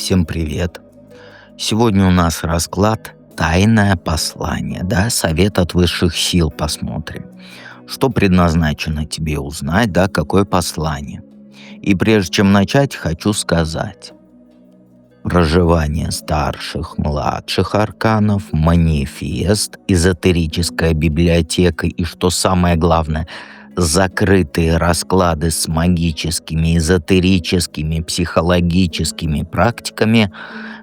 Всем привет! Сегодня у нас расклад «Тайное послание», да, совет от высших сил посмотрим. Что предназначено тебе узнать, да, какое послание. И прежде чем начать, хочу сказать. Проживание старших, младших арканов, манифест, эзотерическая библиотека и, что самое главное, закрытые расклады с магическими, эзотерическими, психологическими практиками.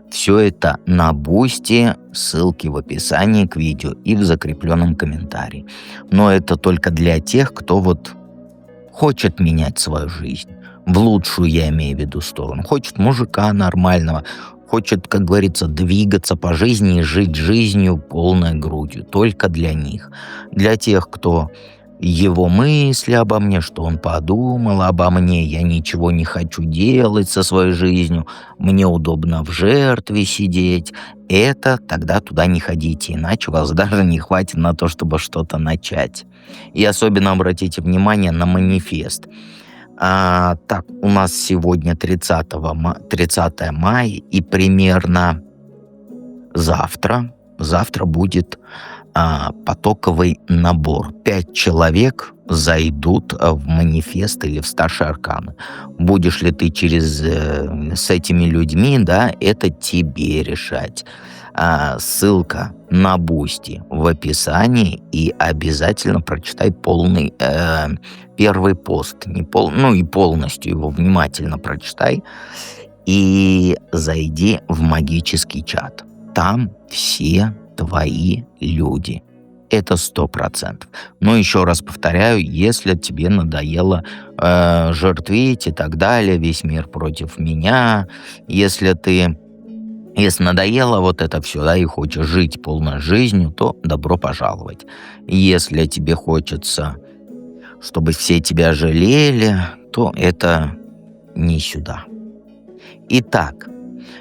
Все это на Бусти, ссылки в описании к видео и в закрепленном комментарии. Но это только для тех, кто вот хочет менять свою жизнь. В лучшую, я имею в виду, сторону. Хочет мужика нормального, хочет, как говорится, двигаться по жизни и жить жизнью полной грудью. Только для них. Для тех, кто его мысли обо мне, что он подумал обо мне, я ничего не хочу делать со своей жизнью, мне удобно в жертве сидеть, это тогда туда не ходите, иначе у вас даже не хватит на то, чтобы что-то начать. И особенно обратите внимание на манифест. Так, у нас сегодня 30 мая, и примерно завтра будет потоковый набор. 5 человек зайдут в манифест или в старшие арканы. Будешь ли ты с этими людьми, да, это тебе решать. Ссылка на Бусти в описании, и обязательно прочитай полный первый пост. И полностью его внимательно прочитай. И зайди в магический чат. Там все твои люди. Это 100%. Но еще раз повторяю, если тебе надоело жертвить и так далее, весь мир против меня, если надоело вот это все, да, и хочешь жить полной жизнью, то добро пожаловать. Если тебе хочется, чтобы все тебя жалели, то это не сюда. Итак,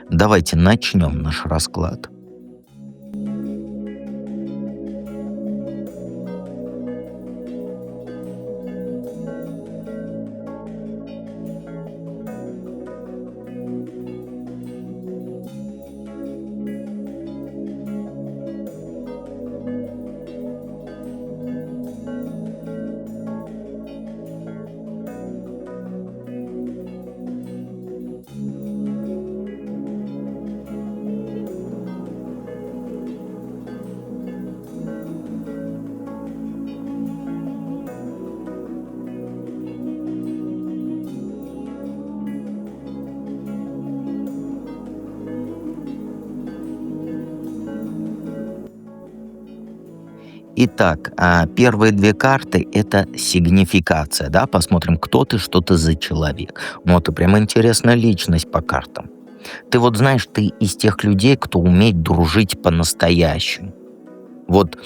давайте начнем наш расклад. Итак, первые 2 карты — это сигнификация, да, посмотрим, кто ты, что ты за человек. Ты прям интересная личность по картам. Ты вот знаешь, ты из тех людей, кто умеет дружить по-настоящему. Вот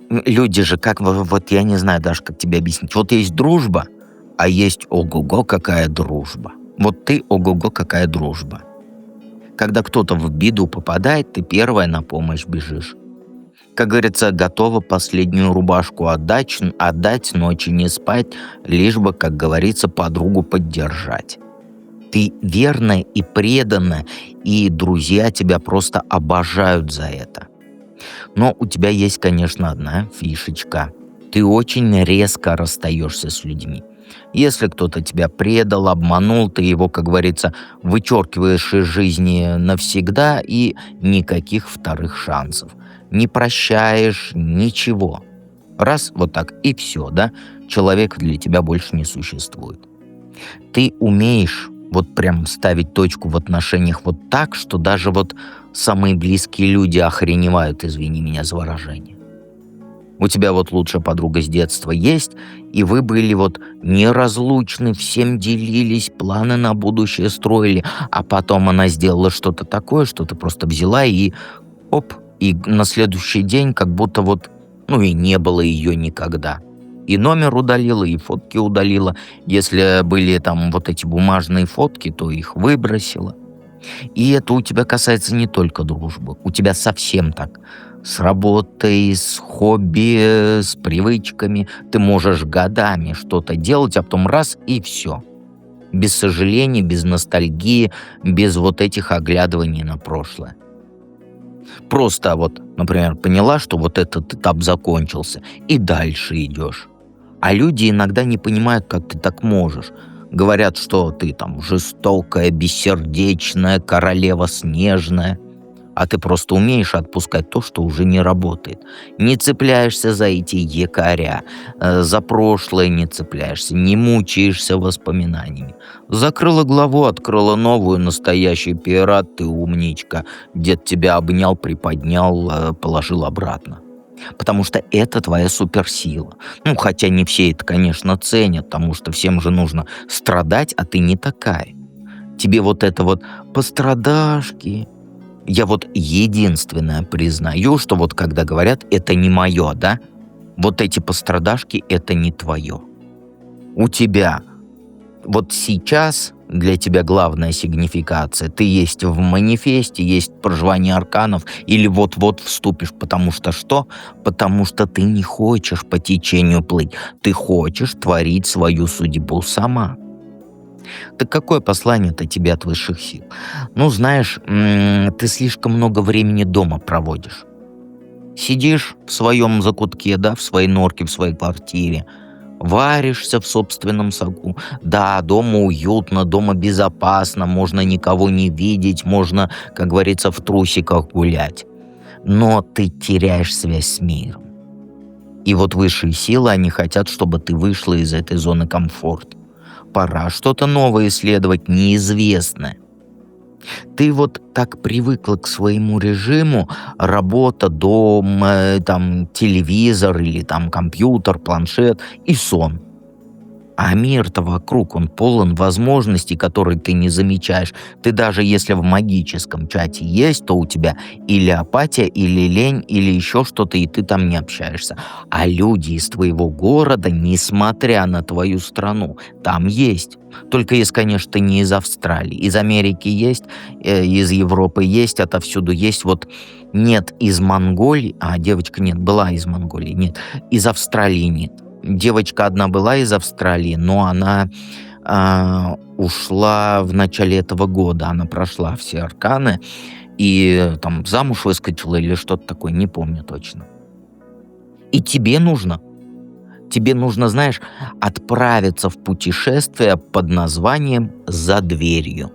люди же, вот я не знаю даже, как тебе объяснить. Вот есть дружба, а есть ого-го, какая дружба. Вот ты ого-го, какая дружба. Когда кто-то в беду попадает, ты первая на помощь бежишь. Как говорится, готова последнюю рубашку отдать, ночи не спать, лишь бы, как говорится, подругу поддержать. Ты верная и преданная, и друзья тебя просто обожают за это. Но у тебя есть, конечно, одна фишечка. Ты очень резко расстаешься с людьми. Если кто-то тебя предал, обманул, ты его, как говорится, вычеркиваешь из жизни навсегда, и никаких вторых шансов. Не прощаешь, ничего. Раз, вот так, и все, да? Человек для тебя больше не существует. Ты умеешь вот прям ставить точку в отношениях вот так, что даже вот самые близкие люди охреневают, извини меня за выражение. У тебя вот лучшая подруга с детства есть, и вы были вот неразлучны, всем делились, планы на будущее строили, а потом она сделала что-то такое, что ты просто взяла и оп, и на следующий день как будто и не было ее никогда. И номер удалила, и фотки удалила. Если были там вот эти бумажные фотки, то их выбросила. И это у тебя касается не только дружбы. У тебя совсем так. С работой, с хобби, с привычками. Ты можешь годами что-то делать, а потом раз — и все. Без сожалений, без ностальгии, без вот этих оглядываний на прошлое. Просто вот, например, поняла, что вот этот этап закончился, и дальше идешь. А люди иногда не понимают, как ты так можешь. Говорят, что ты там жестокая, бессердечная, королева снежная. А ты просто умеешь отпускать то, что уже не работает. Не цепляешься за эти якоря, за прошлое не цепляешься, не мучаешься воспоминаниями. Закрыла главу, открыла новую, настоящий пират, ты умничка. Дед тебя обнял, приподнял, положил обратно. Потому что это твоя суперсила. Ну, хотя не все это, конечно, ценят, потому что всем же нужно страдать, а ты не такая. Тебе вот это вот пострадашки. Я вот единственное признаю, что вот когда говорят, это не мое, да? Вот эти пострадашки, это не твое. У тебя вот сейчас для тебя главная сигнификация. Ты есть в манифесте, есть проживание арканов, или вот-вот вступишь, потому что что? Потому что ты не хочешь по течению плыть. Ты хочешь творить свою судьбу сама. Так какое послание-то тебе от высших сил? Ну, знаешь, ты слишком много времени дома проводишь. Сидишь в своем закутке, да, в своей норке, в своей квартире, варишься в собственном соку. Да, дома уютно, дома безопасно, можно никого не видеть, можно, как говорится, в трусиках гулять. Но ты теряешь связь с миром. И вот высшие силы, они хотят, чтобы ты вышла из этой зоны комфорта. Пора что-то новое исследовать, неизвестное. Ты вот так привыкла к своему режиму: работа, дом, там телевизор или там компьютер, планшет и сон. А мир-то вокруг, он полон возможностей, которые ты не замечаешь. Ты даже если в магическом чате есть, то у тебя или апатия, или лень, или еще что-то, и ты там не общаешься. А люди из твоего города, несмотря на твою страну, там есть. Только если, конечно, не из Австралии. Из Америки есть, из Европы есть, отовсюду есть. Вот нет из Монголии, а девочка нет, была из Монголии, нет, из Австралии нет. Девочка одна была из Австралии, но она ушла в начале этого года. Она прошла все арканы и там замуж выскочила или что-то такое, не помню точно. И тебе нужно, знаешь, отправиться в путешествие под названием «За дверью».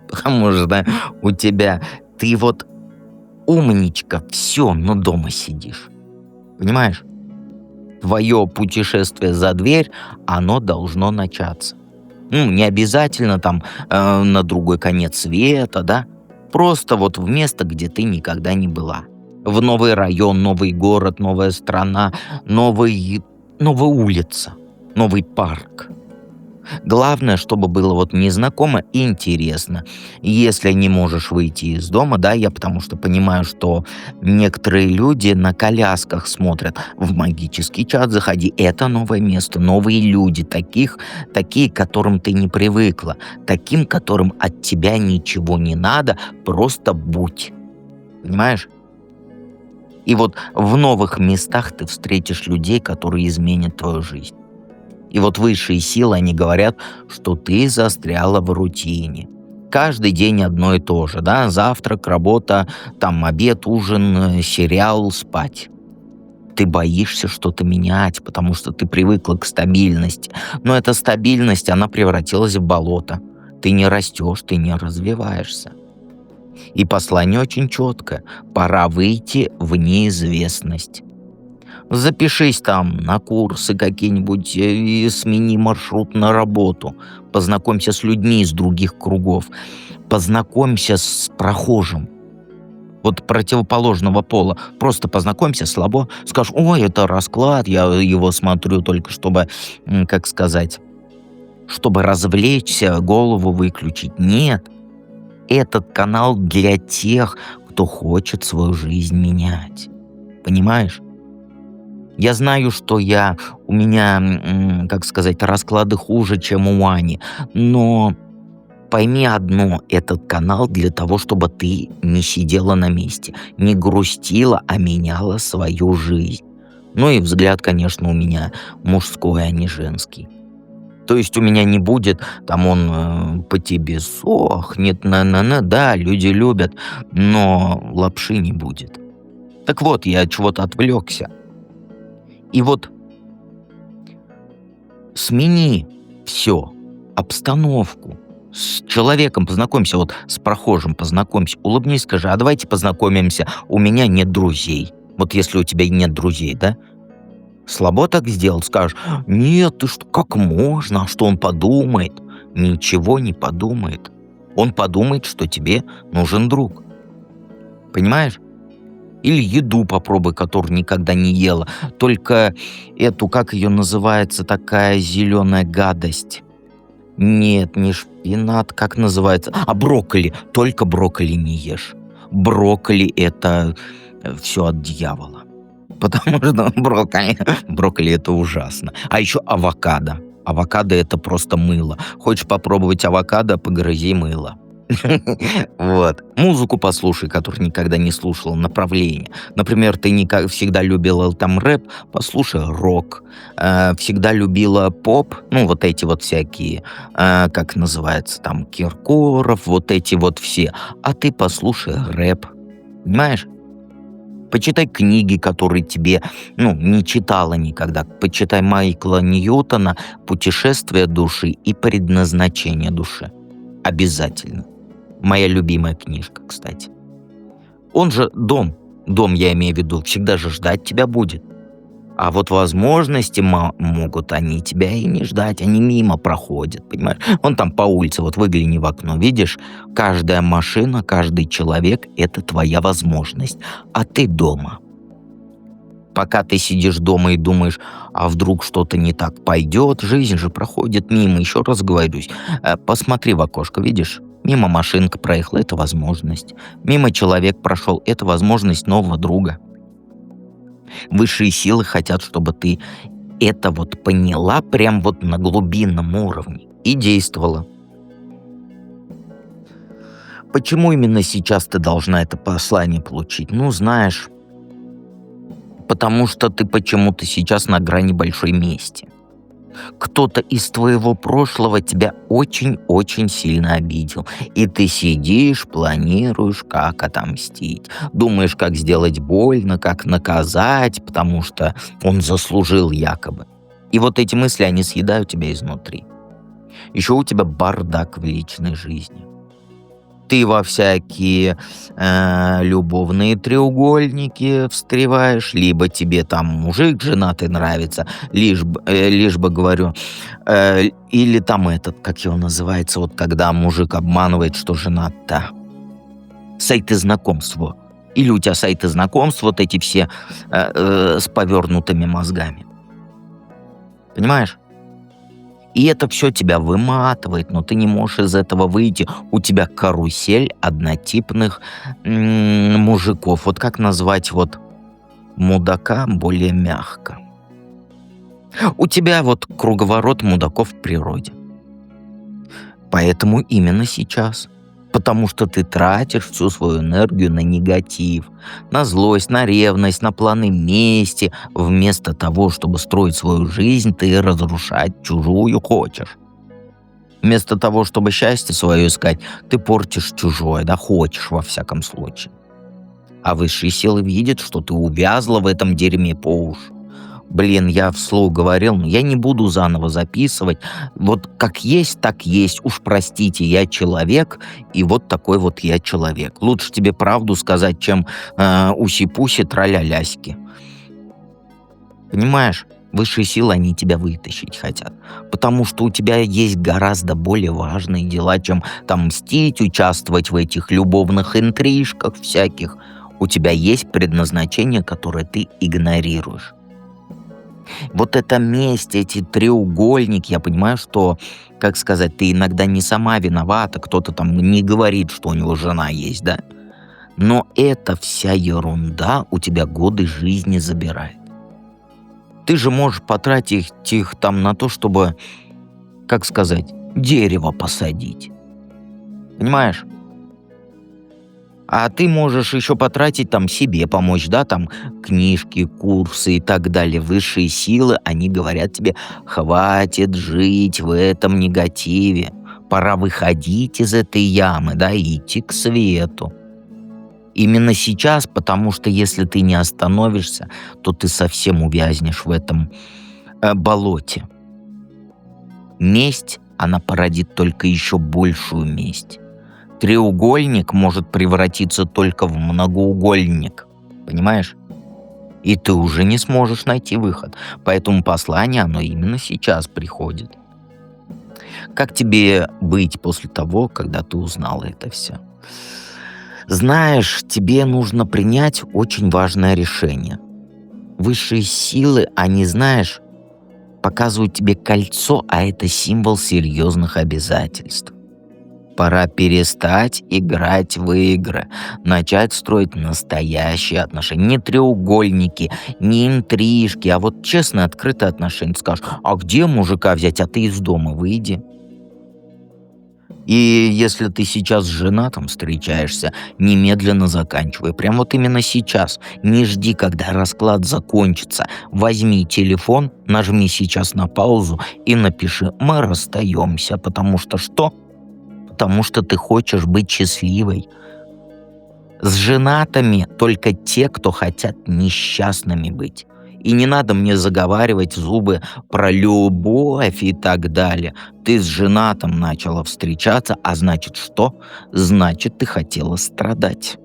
Потому что да, у тебя, ты вот умничка, все, но дома сидишь. Понимаешь? Твое путешествие за дверь, оно должно начаться. Ну, не обязательно там на другой конец света, да? Просто вот в место, где ты никогда не была. В новый район, новый город, новая страна, новая улица, новый парк. Главное, чтобы было вот незнакомо и интересно. Если не можешь выйти из дома, да, я потому что понимаю, что некоторые люди на колясках смотрят. В магический чат заходи, это новое место, новые люди, такие, к которым ты не привыкла, таким, которым от тебя ничего не надо, просто будь. Понимаешь? И вот в новых местах ты встретишь людей, которые изменят твою жизнь. И вот высшие силы, они говорят, что ты застряла в рутине. Каждый день одно и то же, да, завтрак, работа, там обед, ужин, сериал, спать. Ты боишься что-то менять, потому что ты привыкла к стабильности. Но эта стабильность, она превратилась в болото. Ты не растешь, ты не развиваешься. И послание очень четкое. Пора выйти в неизвестность. Запишись там на курсы какие-нибудь и смени маршрут на работу. Познакомься с людьми из других кругов. Познакомься с прохожим. Вот противоположного пола. Просто познакомься слабо. Скажешь: ой, это расклад, я его смотрю только чтобы, как сказать, чтобы развлечься, голову выключить. Нет. Этот канал для тех, кто хочет свою жизнь менять. Понимаешь? Я знаю, что у меня, как сказать, расклады хуже, чем у Ани, но пойми одно, этот канал для того, чтобы ты не сидела на месте, не грустила, а меняла свою жизнь. Ну и взгляд, конечно, у меня мужской, а не женский. То есть у меня не будет, там он по тебе сохнет, на-на-на, да, люди любят, но лапши не будет. Так вот, я от чего-то отвлекся. И вот смени все, обстановку, с человеком познакомься, вот с прохожим познакомься, улыбнись, скажи, а давайте познакомимся, у меня нет друзей. Вот если у тебя нет друзей, да? Слабо так сделал, скажешь, нет, ты что, как можно, а что он подумает? Ничего не подумает. Он подумает, что тебе нужен друг. Понимаешь? Или еду попробуй, которую никогда не ела. Только эту, как ее называется, такая зеленая гадость. Нет, не шпинат, как называется? А брокколи. Только брокколи не ешь. Брокколи это все от дьявола. Потому что брокколи это ужасно. А еще авокадо. Авокадо это просто мыло. Хочешь попробовать авокадо, погрызи мыло. Вот. Музыку послушай, которую никогда не слушал, направление. Например, ты всегда любила там рэп, послушай рок. Всегда любила поп, ну вот эти вот всякие, как называется, там Киркоров, вот эти вот все. А ты послушай рэп. Понимаешь? Почитай книги, которые тебе, не читала никогда. Почитай Майкла Ньютона «Путешествие души и предназначение души». Обязательно. Моя любимая книжка, кстати. Он же дом, я имею в виду, всегда же ждать тебя будет. А вот возможности могут они тебя и не ждать, они мимо проходят, понимаешь? Вон там по улице, вот выгляни в окно, видишь? Каждая машина, каждый человек — это твоя возможность, а ты дома. Пока ты сидишь дома и думаешь, а вдруг что-то не так пойдет, жизнь же проходит мимо, еще раз говорюсь. Посмотри в окошко, видишь? Мимо машинка проехала — это возможность. Мимо человек прошел — это возможность нового друга. Высшие силы хотят, чтобы ты это вот поняла прям вот на глубинном уровне и действовала. Почему именно сейчас ты должна это послание получить? Ну, знаешь, потому что ты почему-то сейчас на грани большой мести. Кто-то из твоего прошлого тебя очень-очень сильно обидел. И ты сидишь, планируешь, как отомстить. Думаешь, как сделать больно, как наказать, потому что он заслужил якобы. И вот эти мысли, они съедают тебя изнутри. Еще у тебя бардак в личной жизни. Ты во всякие любовные треугольники встреваешь, либо тебе там мужик женатый нравится, лишь бы говорю, или там этот, как его называется, вот когда мужик обманывает, что женат-то. Сайты знакомств. Или у тебя сайты знакомств, вот эти все с повернутыми мозгами. Понимаешь? И это все тебя выматывает, но ты не можешь из этого выйти. У тебя карусель однотипных мужиков. Вот как назвать вот мудака более мягко? У тебя вот круговорот мудаков в природе. Поэтому именно сейчас. Потому что ты тратишь всю свою энергию на негатив, на злость, на ревность, на планы мести. Вместо того, чтобы строить свою жизнь, ты разрушать чужую хочешь. Вместо того, чтобы счастье свое искать, ты портишь чужое, да, хочешь во всяком случае. А высшие силы видят, что ты увязла в этом дерьме по уши. Блин, я вслух говорил, но я не буду заново записывать. Вот как есть, так есть. Уж простите, я человек, и вот такой вот я человек. Лучше тебе правду сказать, чем уси-пуси траля-ляськи. Понимаешь? Высшие силы, они тебя вытащить хотят. Потому что у тебя есть гораздо более важные дела, чем там мстить, участвовать в этих любовных интрижках всяких. У тебя есть предназначение, которое ты игнорируешь. Вот эта месть, эти треугольники, я понимаю, что, как сказать, ты иногда не сама виновата, кто-то там не говорит, что у него жена есть, да? Но эта вся ерунда у тебя годы жизни забирает. Ты же можешь потратить их там на то, чтобы, как сказать, дерево посадить. Понимаешь? А ты можешь еще потратить там себе помочь, да, там книжки, курсы и так далее. Высшие силы, они говорят тебе, хватит жить в этом негативе. Пора выходить из этой ямы, да, и идти к свету. Именно сейчас, потому что если ты не остановишься, то ты совсем увязнешь в этом болоте. Месть, она породит только еще большую месть. Треугольник может превратиться только в многоугольник. Понимаешь? И ты уже не сможешь найти выход. Поэтому послание, оно именно сейчас приходит. Как тебе быть после того, когда ты узнал это все? Знаешь, тебе нужно принять очень важное решение. Высшие силы, они, знаешь, показывают тебе кольцо, а это символ серьезных обязательств. Пора перестать играть в игры, начать строить настоящие отношения. Не треугольники, не интрижки, а вот честные, открытые отношения. Ты скажешь, а где мужика взять, а ты из дома выйди. И если ты сейчас с женатым встречаешься, немедленно заканчивай. Прям вот именно сейчас. Не жди, когда расклад закончится. Возьми телефон, нажми сейчас на паузу и напиши «Мы расстаемся», потому что что? Потому что ты хочешь быть счастливой. С женатыми только те, кто хотят несчастными быть. И не надо мне заговаривать зубы про любовь и так далее. Ты с женатым начала встречаться, а значит что? Значит, ты хотела страдать.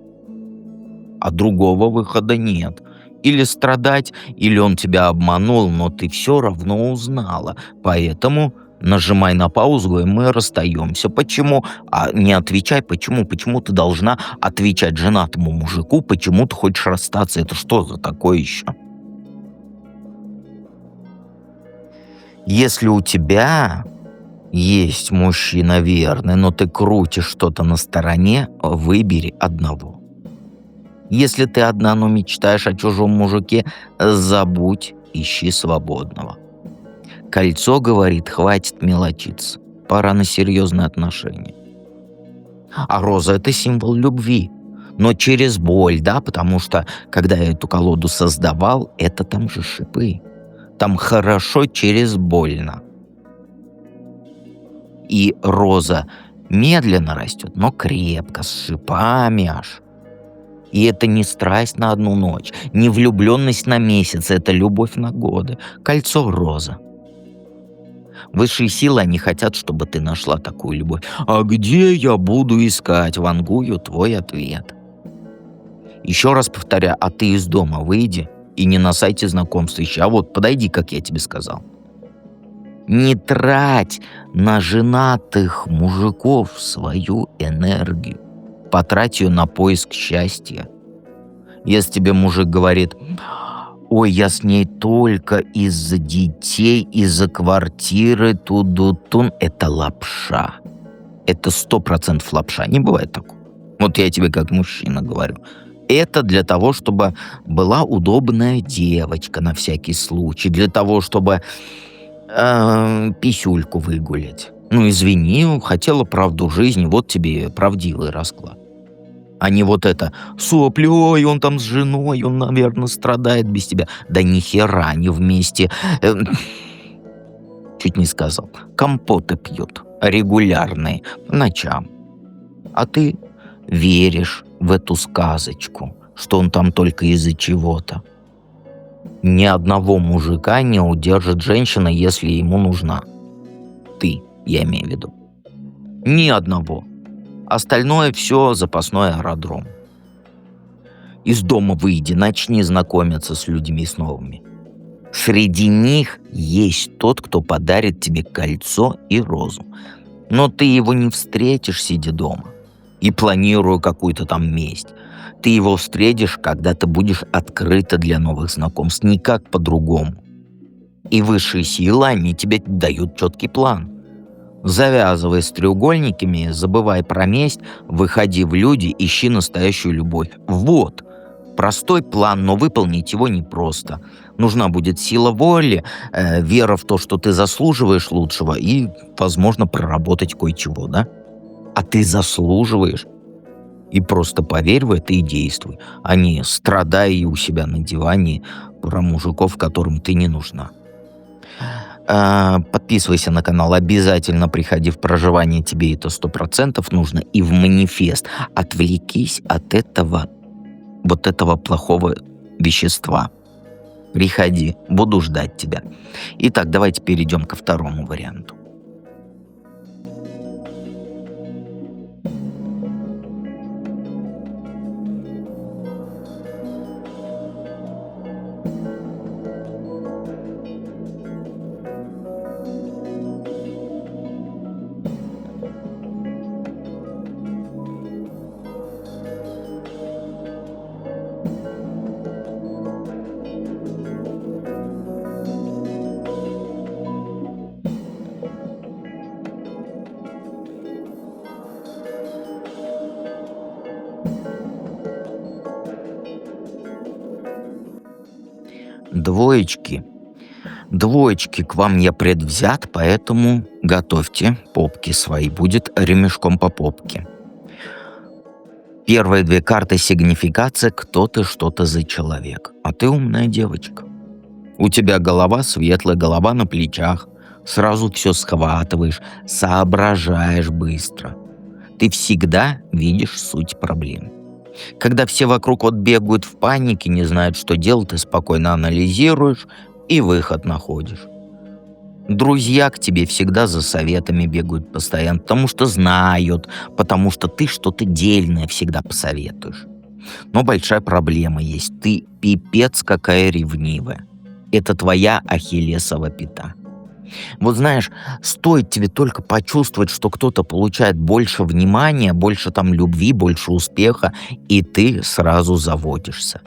А другого выхода нет. Или страдать, или он тебя обманул, но ты все равно узнала. Поэтому нажимай на паузу, и мы расстаемся. Почему? А не отвечай, почему? Почему ты должна отвечать женатому мужику, почему ты хочешь расстаться? Это что за такое еще? Если у тебя есть мужчина верный, но ты крутишь что-то на стороне, выбери одного. Если ты одна, но мечтаешь о чужом мужике, забудь, ищи свободного. Кольцо говорит, хватит мелочиться, пора на серьезные отношения. А роза — это символ любви, но через боль, да, потому что, когда я эту колоду создавал, это там же шипы. Там хорошо через больно. И роза медленно растет, но крепко, с шипами аж. И это не страсть на одну ночь, не влюбленность на месяц, это любовь на годы. Кольцо роза. Высшие силы, они хотят, чтобы ты нашла такую любовь. А где я буду искать, вангую, твой ответ? Еще раз повторяю, а ты из дома выйди и не на сайте знакомств ищи, а вот подойди, как я тебе сказал. Не трать на женатых мужиков свою энергию. Потрать ее на поиск счастья. Если тебе мужик говорит, ой, я с ней только из-за детей, из-за квартиры, туду-тун, это лапша. Это 100% лапша, не бывает такого. Вот я тебе как мужчина говорю. Это для того, чтобы была удобная девочка на всякий случай, для того, чтобы писюльку выгулять. Ну, извини, хотела правду жизни, вот тебе правдивый расклад. А не вот это сопли, ой, он там с женой, он, наверное, страдает без тебя. Да ни хера не вместе. Чуть не сказал. Компоты пьют регулярные по ночам. А ты веришь в эту сказочку, что он там только из-за чего-то. Ни одного мужика не удержит женщина, если ему нужна. Ты, я имею в виду. Ни одного. Остальное все запасной аэродром. Из дома выйди, начни знакомиться с людьми с новыми. Среди них есть тот, кто подарит тебе кольцо и розу. Но ты его не встретишь, сидя дома и планируя какую-то там месть. Ты его встретишь, когда ты будешь открыта для новых знакомств, никак по-другому. И высшие силы, они тебе дают четкий план. Завязывай с треугольниками, забывай про месть, выходи в люди, ищи настоящую любовь. Вот. Простой план, но выполнить его непросто. Нужна будет сила воли, вера в то, что ты заслуживаешь лучшего и, возможно, проработать кое-чего, да? А ты заслуживаешь. И просто поверь в это и действуй, а не страдай у себя на диване про мужиков, которым ты не нужна. Подписывайся на канал, обязательно приходи в проживание, тебе это 100% нужно, и в манифест. Отвлекись от этого, вот этого плохого вещества. Приходи, буду ждать тебя. Итак, давайте перейдем ко второму варианту. Двоечки. Двоечки, к вам я предвзят, поэтому готовьте попки свои. Будет ремешком по попке. Первые две карты сигнификация, кто ты, что ты за человек. А ты умная девочка. У тебя голова светлая, голова на плечах. Сразу все схватываешь, соображаешь быстро. Ты всегда видишь суть проблем. Когда все вокруг вот бегают в панике, не знают, что делать, ты спокойно анализируешь и выход находишь. Друзья к тебе всегда за советами бегают постоянно, потому что знают, потому что ты что-то дельное всегда посоветуешь. Но большая проблема есть. Ты пипец какая ревнивая. Это твоя ахиллесова пята. Вот знаешь, стоит тебе только почувствовать, что кто-то получает больше внимания, больше там любви, больше успеха, и ты сразу заводишься.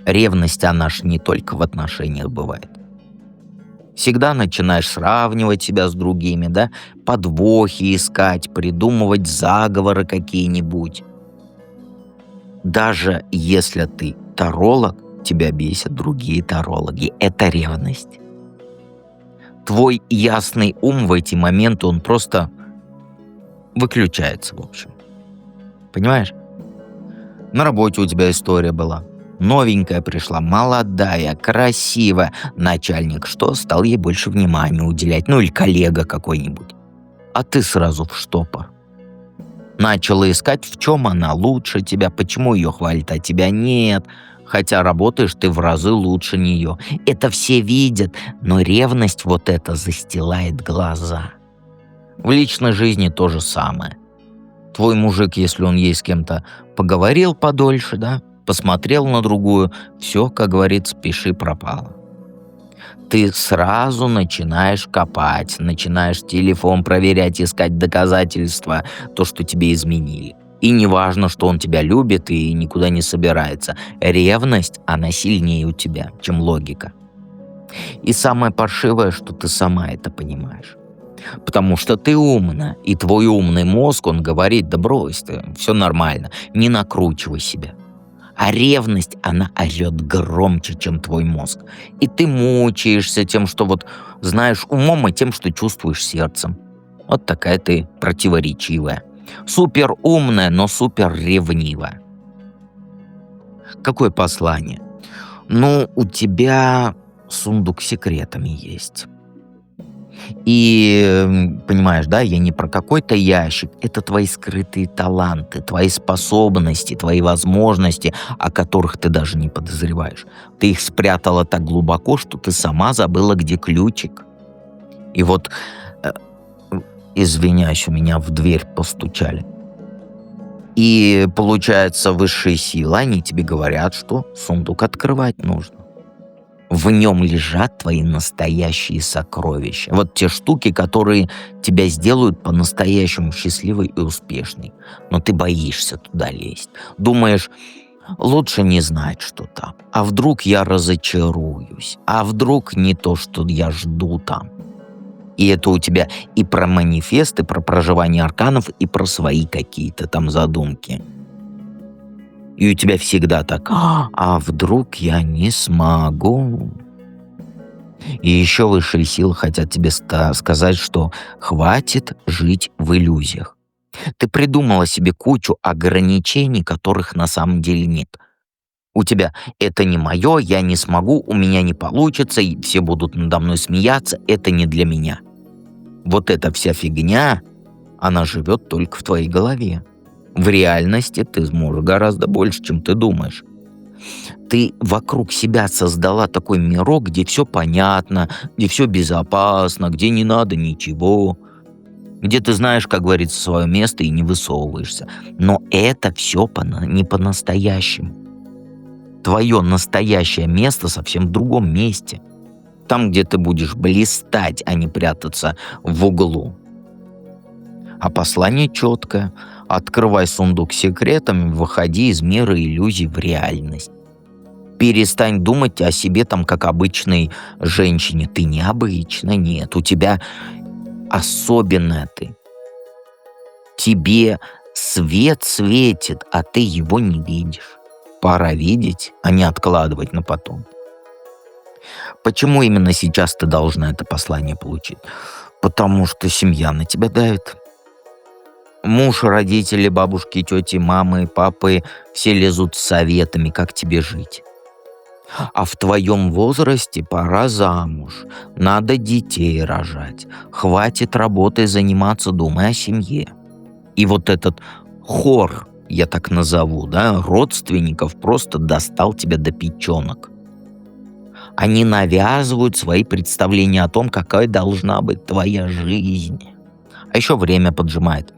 Ревность, она ж не только в отношениях бывает. Всегда начинаешь сравнивать себя с другими, да, подвохи искать, придумывать заговоры какие-нибудь. Даже если ты таролог, тебя бесят другие тарологи. Это ревность. Твой ясный ум в эти моменты, он просто выключается, в общем. Понимаешь? На работе у тебя история была. Новенькая пришла, молодая, красивая. Начальник что? Стал ей больше внимания уделять. Ну или коллега какой-нибудь. А ты сразу в штопор. Начала искать, в чем она лучше тебя, почему ее хвалят, а тебя нет. Хотя работаешь ты в разы лучше нее. Это все видят, но ревность вот эта застилает глаза. В личной жизни то же самое. Твой мужик, если он ей с кем-то поговорил подольше, да, посмотрел на другую, все, как говорится, пиши пропало. Ты сразу начинаешь копать, начинаешь телефон проверять, искать доказательства, то, что тебе изменили. И не важно, что он тебя любит и никуда не собирается. Ревность, она сильнее у тебя, чем логика. И самое паршивое, что ты сама это понимаешь. Потому что ты умна, и твой умный мозг, он говорит: да брось ты, все нормально, не накручивай себя. А ревность, она орет громче, чем твой мозг. И ты мучаешься тем, что вот знаешь умом, и тем, что чувствуешь сердцем. Вот такая ты противоречивая. Супер умная, но супер ревнивая. Какое послание? Ну, у тебя сундук с секретами есть. И, понимаешь, да, я не про какой-то ящик, это твои скрытые таланты, твои способности, твои возможности, о которых ты даже не подозреваешь. Ты их спрятала так глубоко, что ты сама забыла, где ключик. И вот, извиняюсь, у меня в дверь постучали. И, получается, высшие силы, они тебе говорят, что сундук открывать нужно. В нем лежат твои настоящие сокровища. Вот те штуки, которые тебя сделают по-настоящему счастливой и успешной. Но ты боишься туда лезть. Думаешь, лучше не знать, что там. А вдруг я разочаруюсь? А вдруг не то, что я жду там? И это у тебя и про манифесты, про проживание арканов, и про свои какие-то там задумки. И у тебя всегда так: а вдруг я не смогу? И еще высшие силы хотят тебе сказать, что хватит жить в иллюзиях. Ты придумала себе кучу ограничений, которых на самом деле нет. У тебя это не мое, я не смогу, у меня не получится, и все будут надо мной смеяться, это не для меня. Вот эта вся фигня, она живет только в твоей голове. В реальности ты сможешь гораздо больше, чем ты думаешь. Ты вокруг себя создала такой мирок, где все понятно, где все безопасно, где не надо ничего, где ты знаешь, как говорится, свое место и не высовываешься. Но это все не по-настоящему. Твое настоящее место совсем в другом месте. Там, где ты будешь блистать, а не прятаться в углу. А послание четкое. Открывай сундук с секретами, выходи из мира иллюзий в реальность. Перестань думать о себе там, как обычной женщине. Ты необычна, нет. У тебя особенная ты. Тебе свет светит, а ты его не видишь. Пора видеть, а не откладывать на потом. Почему именно сейчас ты должна это послание получить? Потому что семья на тебя давит. Муж, родители, бабушки, тети, мамы, папы все лезут с советами, как тебе жить. А в твоем возрасте пора замуж, надо детей рожать. Хватит работой заниматься, думай о семье. И вот этот хор, я так назову, да, родственников просто достал тебя до печенок. Они навязывают свои представления о том, какая должна быть твоя жизнь. А еще время поджимает.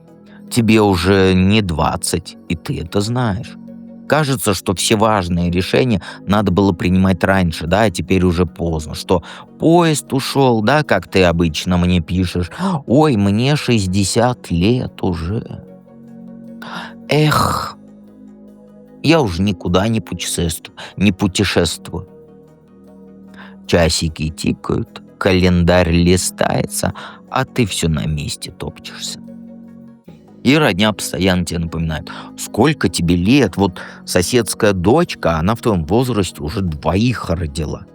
Тебе уже не 20, и ты это знаешь. Кажется, что все важные решения надо было принимать раньше, да, а теперь уже поздно. Что поезд ушел, да, как ты обычно мне пишешь. Ой, мне 60 лет уже. Эх, я уже никуда не путешествую. Часики тикают, календарь листается, а ты все на месте топчешься. И родня постоянно тебе напоминает, сколько тебе лет, вот соседская дочка, она в твоем возрасте уже 2 родила.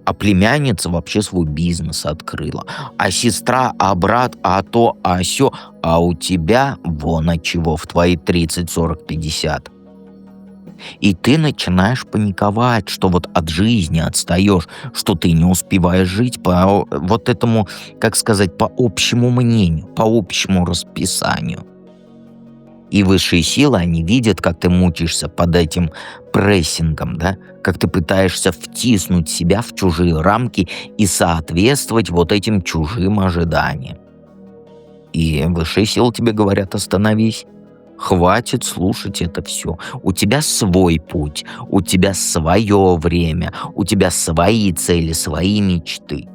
А племянница вообще свой бизнес открыла. А сестра, а брат, а то, а сё. А у тебя вон от чего в твои 30, 40, 50. И ты начинаешь паниковать, что вот от жизни отстаешь, что ты не успеваешь жить по вот этому, как сказать, по общему мнению, по общему расписанию. И высшие силы, они видят, как ты мучаешься под этим прессингом, да? Как ты пытаешься втиснуть себя в чужие рамки и соответствовать вот этим чужим ожиданиям. И высшие силы тебе говорят: остановись. Хватит слушать это все. У тебя свой путь, у тебя свое время, у тебя свои цели, свои мечты.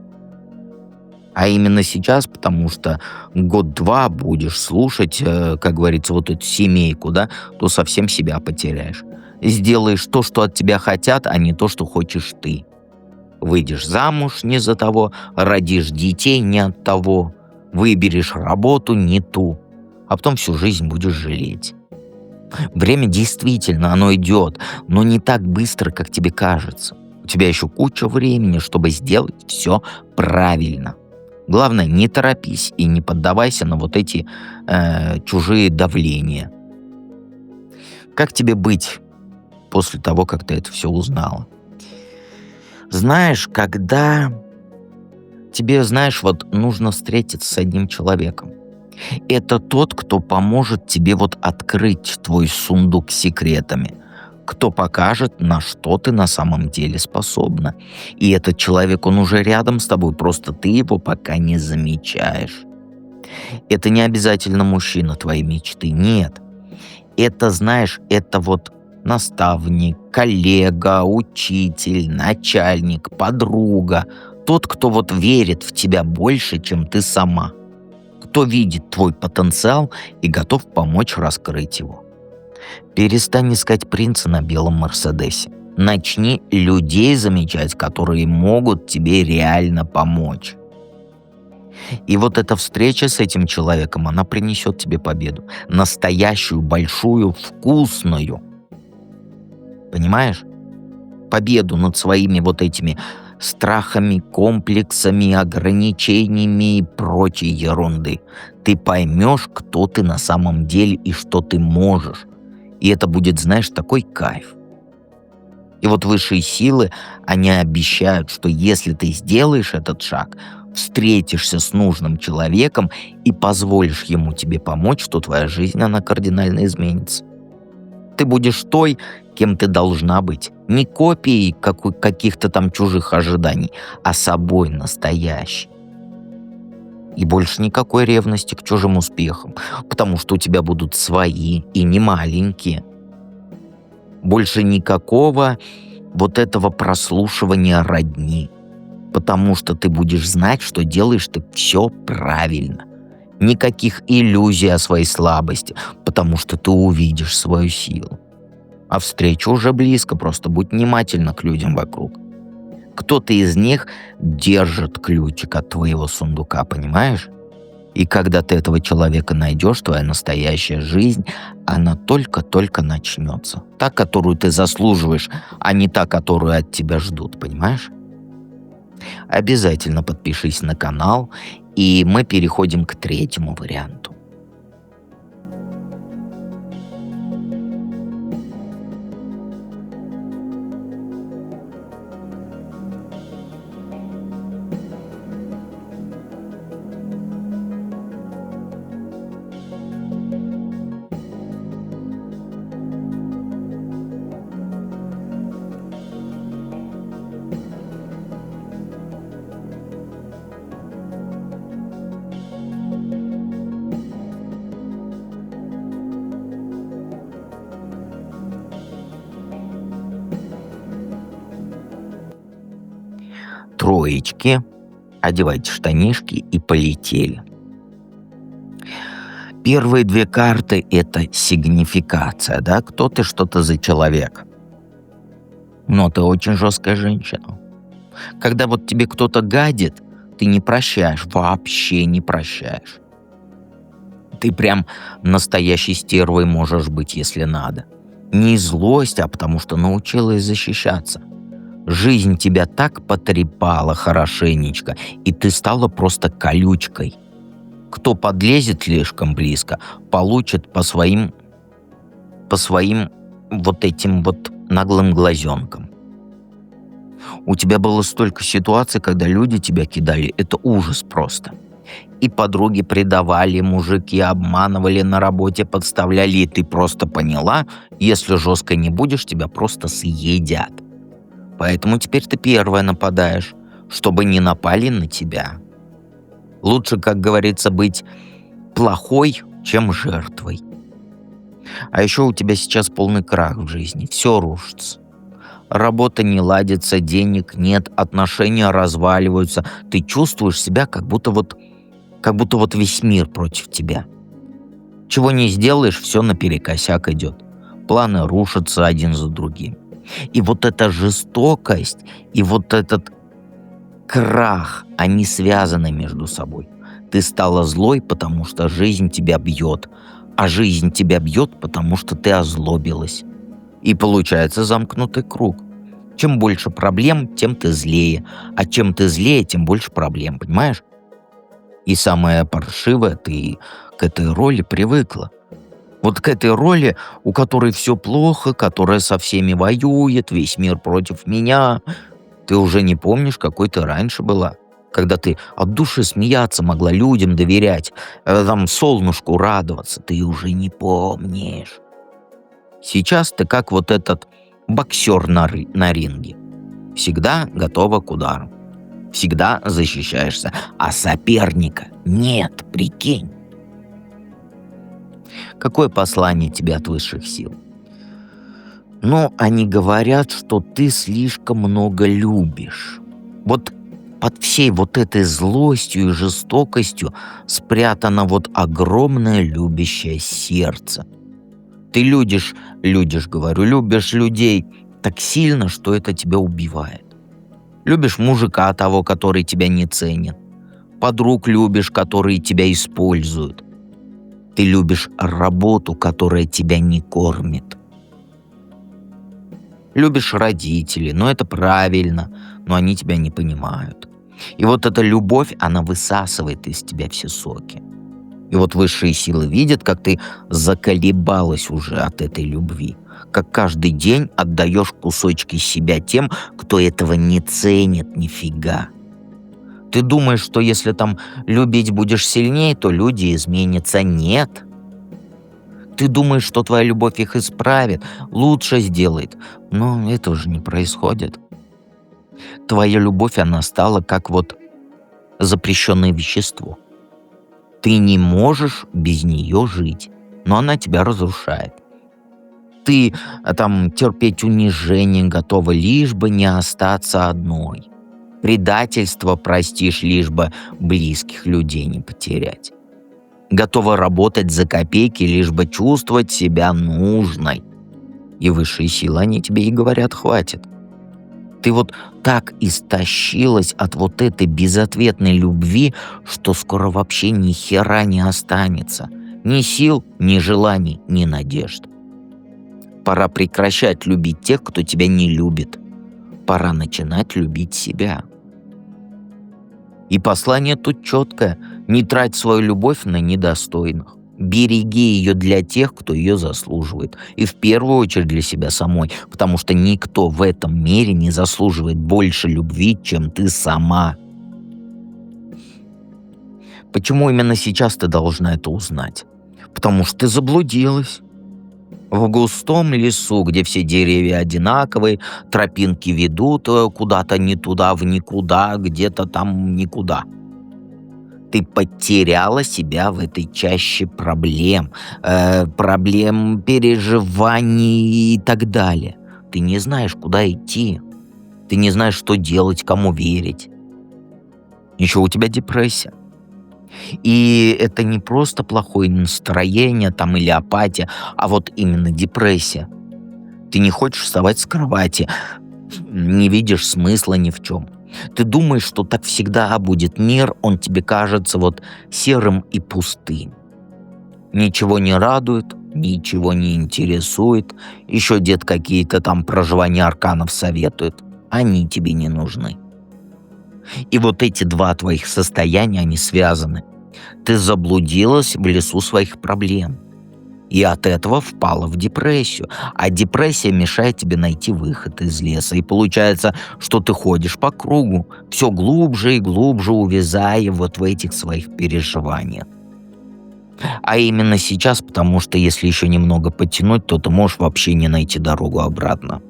А именно сейчас, потому что год-два будешь слушать, как говорится, вот эту семейку, да, то совсем себя потеряешь. Сделаешь то, что от тебя хотят, а не то, что хочешь ты. Выйдешь замуж не за того, родишь детей не от того, выберешь работу не ту, а потом всю жизнь будешь жалеть. Время действительно, оно идет, но не так быстро, как тебе кажется. У тебя еще куча времени, чтобы сделать все правильно. Главное, не торопись и не поддавайся на вот эти чужие давления. Как тебе быть после того, как ты это все узнала? Знаешь, когда тебе, вот нужно встретиться с одним человеком. Это тот, кто поможет тебе вот открыть твой сундук с секретами, кто покажет, на что ты на самом деле способна. И этот человек, он уже рядом с тобой, просто ты его пока не замечаешь. Это не обязательно мужчина твоей мечты, нет. Это, это вот наставник, коллега, учитель, начальник, подруга. Тот, кто вот верит в тебя больше, чем ты сама. Кто видит твой потенциал и готов помочь раскрыть его. Перестань искать принца на белом Мерседесе. Начни людей замечать, которые могут тебе реально помочь. И вот эта встреча с этим человеком, она принесет тебе победу. Настоящую, большую, вкусную. Понимаешь? Победу над своими вот этими страхами, комплексами, ограничениями и прочей ерунды. Ты поймешь, кто ты на самом деле и что ты можешь. И это будет, знаешь, такой кайф. И вот высшие силы, они обещают, что если ты сделаешь этот шаг, встретишься с нужным человеком и позволишь ему тебе помочь, то твоя жизнь, она кардинально изменится. Ты будешь той, кем ты должна быть. Не копией каких-то там чужих ожиданий, а собой настоящей. И больше никакой ревности к чужим успехам, потому что у тебя будут свои и не маленькие. Больше никакого вот этого прослушивания родни, потому что ты будешь знать, что делаешь ты все правильно. Никаких иллюзий о своей слабости, потому что ты увидишь свою силу. А встреча уже близко, просто будь внимательна к людям вокруг. Кто-то из них держит ключик от твоего сундука, понимаешь? И когда ты этого человека найдешь, твоя настоящая жизнь, она только-только начнется. Та, которую ты заслуживаешь, а не та, которую от тебя ждут, понимаешь? Обязательно подпишись на канал, и мы переходим к третьему варианту. Троечки, одевайте штанишки и полетели. Первые две карты — это сигнификация, да? Кто ты, что ты за человек. Но ты очень жесткая женщина. Когда вот тебе кто-то гадит, ты не прощаешь, вообще не прощаешь. Ты прям настоящей стервой можешь быть, если надо. Не из злости, а потому что научилась защищаться. Жизнь тебя так потрепала хорошенечко, и ты стала просто колючкой. Кто подлезет слишком близко, получит по своим вот этим вот наглым глазенкам. У тебя было столько ситуаций, когда люди тебя кидали, это ужас просто. И подруги предавали, мужики обманывали на работе, подставляли, и ты просто поняла, если жестко не будешь, тебя просто съедят. Поэтому теперь ты первая нападаешь, чтобы не напали на тебя. Лучше, как говорится, быть плохой, чем жертвой. А еще у тебя сейчас полный крах в жизни, все рушится. Работа не ладится, денег нет, отношения разваливаются. Ты чувствуешь себя, как будто вот весь мир против тебя. Чего не сделаешь, все наперекосяк идет. Планы рушатся один за другим. И вот эта жестокость, и вот этот крах, они связаны между собой. Ты стала злой, потому что жизнь тебя бьет, а жизнь тебя бьет, потому что ты озлобилась. И получается замкнутый круг. Чем больше проблем, тем ты злее, а чем ты злее, тем больше проблем, понимаешь? И самое паршивое, ты к этой роли привыкла. Вот к этой роли, у которой все плохо, которая со всеми воюет, весь мир против меня. Ты уже не помнишь, какой ты раньше была, когда ты от души смеяться могла, людям доверять, там солнышку радоваться. Ты уже не помнишь. Сейчас ты как вот этот боксер на ринге. Всегда готова к удару. Всегда защищаешься, а соперника нет, прикинь. Какое послание тебе от высших сил? Ну, они говорят, что ты слишком много любишь. Вот под всей вот этой злостью и жестокостью спрятано вот огромное любящее сердце. Ты любишь людей так сильно, что это тебя убивает. Любишь мужика того, который тебя не ценит. Подруг любишь, которые тебя используют. Ты любишь работу, которая тебя не кормит. Любишь родителей, но это правильно. но они тебя не понимают. И вот эта любовь, она высасывает из тебя все соки. И вот высшие силы видят, как ты заколебалась уже от этой любви, как каждый день отдаешь кусочки себя тем, кто этого не ценит нифига. Ты думаешь, что если там любить будешь сильнее, то люди изменятся? Нет. Ты думаешь, что твоя любовь их исправит, лучше сделает. Но этого же не происходит. Твоя любовь, она стала как вот запрещенное вещество. Ты не можешь без нее жить, но она тебя разрушает. Ты там терпеть унижение готова, лишь бы не остаться одной. Предательство простишь, лишь бы близких людей не потерять. Готова работать за копейки, лишь бы чувствовать себя нужной. И высшие силы, они тебе и говорят: хватит. Ты вот так истощилась от вот этой безответной любви, что скоро вообще ни хера не останется. Ни сил, ни желаний, ни надежд. Пора прекращать любить тех, кто тебя не любит. Пора начинать любить себя. И послание тут четкое. Не трать свою любовь на недостойных. Береги ее для тех, кто ее заслуживает. И в первую очередь для себя самой. Потому что никто в этом мире не заслуживает больше любви, чем ты сама. Почему именно сейчас ты должна это узнать? Потому что ты заблудилась. В густом лесу, где все деревья одинаковые, тропинки ведут куда-то не туда, в никуда, где-то там никуда. Ты потеряла себя в этой чаще проблем, проблем, переживаний и так далее. Ты не знаешь, куда идти. Ты не знаешь, что делать, кому верить. Еще у тебя депрессия. И это не просто плохое настроение там или апатия, а вот именно депрессия. Ты не хочешь вставать с кровати, не видишь смысла ни в чем. Ты думаешь, что так всегда будет мир, он тебе кажется вот серым и пустым. Ничего не радует, ничего не интересует, еще дед какие-то там проживания арканов советует, они тебе не нужны. И вот эти два твоих состояния, они связаны. Ты заблудилась в лесу своих проблем. И от этого впала в депрессию. А депрессия мешает тебе найти выход из леса. И получается, что ты ходишь по кругу, все глубже и глубже увязая вот в этих своих переживаниях. А именно сейчас, потому что если еще немного потянуть, то ты можешь вообще не найти дорогу обратно.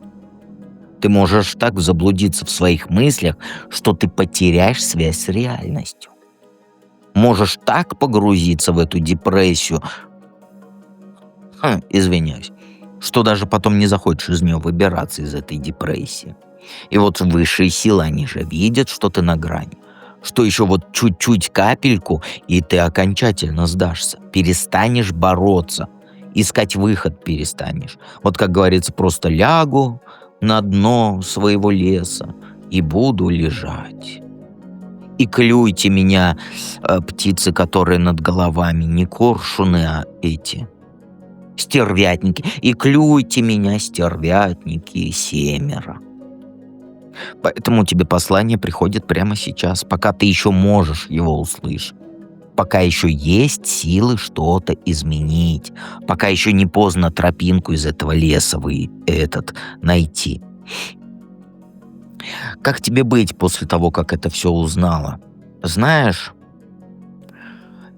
Ты можешь так заблудиться в своих мыслях, что ты потеряешь связь с реальностью. Можешь так погрузиться в эту депрессию, извиняюсь, что даже потом не захочешь из нее выбираться, из этой депрессии. И вот высшие силы, они же видят, что ты на грани. Что еще вот чуть-чуть капельку, и ты окончательно сдашься. Перестанешь бороться. Искать выход перестанешь. Вот как говорится, просто лягу на дно своего леса и буду лежать. И клюйте меня, птицы, которые над головами, не коршуны, а эти стервятники. И клюйте меня, стервятники, семеро. Поэтому тебе послание приходит прямо сейчас, пока ты еще можешь его услышать. Пока еще есть силы что-то изменить. Пока еще не поздно тропинку из этого леса найти. Как тебе быть после того, как это все узнала? Знаешь,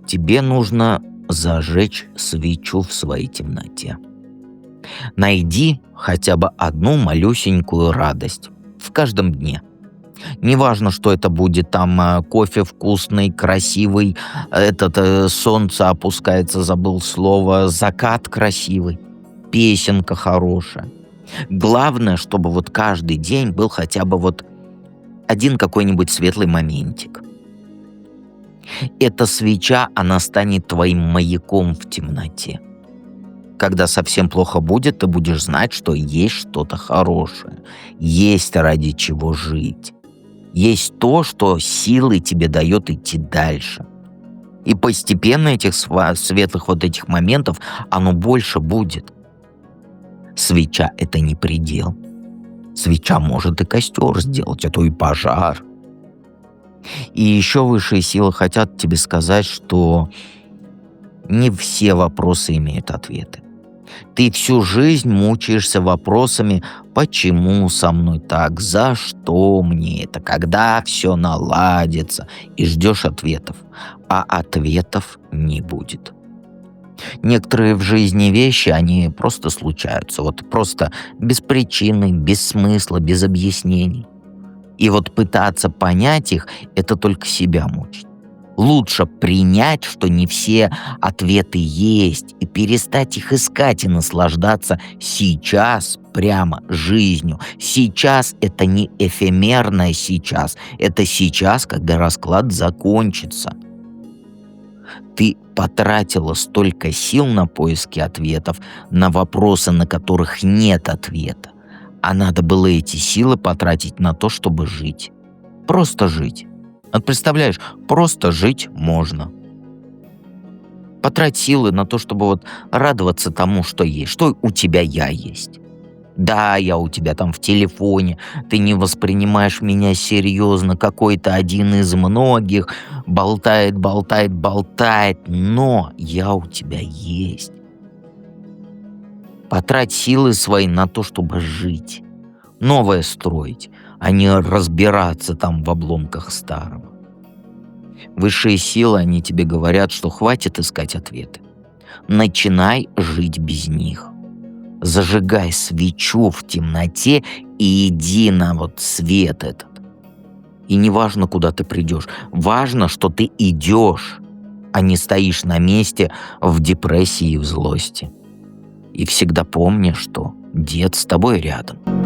тебе нужно зажечь свечу в своей темноте. Найди хотя бы одну малюсенькую радость в каждом дне. Неважно, что это будет там кофе вкусный, красивый, солнце опускается, забыл слово, закат красивый, песенка хорошая. Главное, чтобы вот каждый день был хотя бы вот один какой-нибудь светлый моментик. Эта свеча, она станет твоим маяком в темноте. Когда совсем плохо будет, ты будешь знать, что есть что-то хорошее, есть ради чего жить. Есть то, что силы тебе дает идти дальше. И постепенно этих светлых вот этих моментов, оно больше будет. Свеча — это не предел. Свеча может и костер сделать, а то и пожар. И еще высшие силы хотят тебе сказать, что не все вопросы имеют ответы. Ты всю жизнь мучаешься вопросами: почему со мной так, за что мне это, когда все наладится, и ждешь ответов. А ответов не будет. Некоторые в жизни вещи, они просто случаются. Вот просто без причины, без смысла, без объяснений. И вот пытаться понять их — это только себя мучить. Лучше принять, что не все ответы есть, и перестать их искать и наслаждаться сейчас, прямо жизнью. Сейчас — это не эфемерное сейчас, это сейчас, когда расклад закончится. Ты потратила столько сил на поиски ответов, на вопросы, на которых нет ответа. А надо было эти силы потратить на то, чтобы жить. Просто жить. Вот представляешь, просто жить можно. Потрать силы на то, чтобы вот радоваться тому, что есть, что у тебя я есть. Да, я у тебя там в телефоне, ты не воспринимаешь меня серьезно, какой-то один из многих, болтает, болтает, болтает, но я у тебя есть. Потрать силы свои на то, чтобы жить, новое строить, а не разбираться там в обломках старого. Высшие силы, они тебе говорят, что хватит искать ответы. Начинай жить без них. Зажигай свечу в темноте и иди на вот свет этот. И не важно, куда ты придешь, важно, что ты идешь, а не стоишь на месте в депрессии и в злости. И всегда помни, что дед с тобой рядом.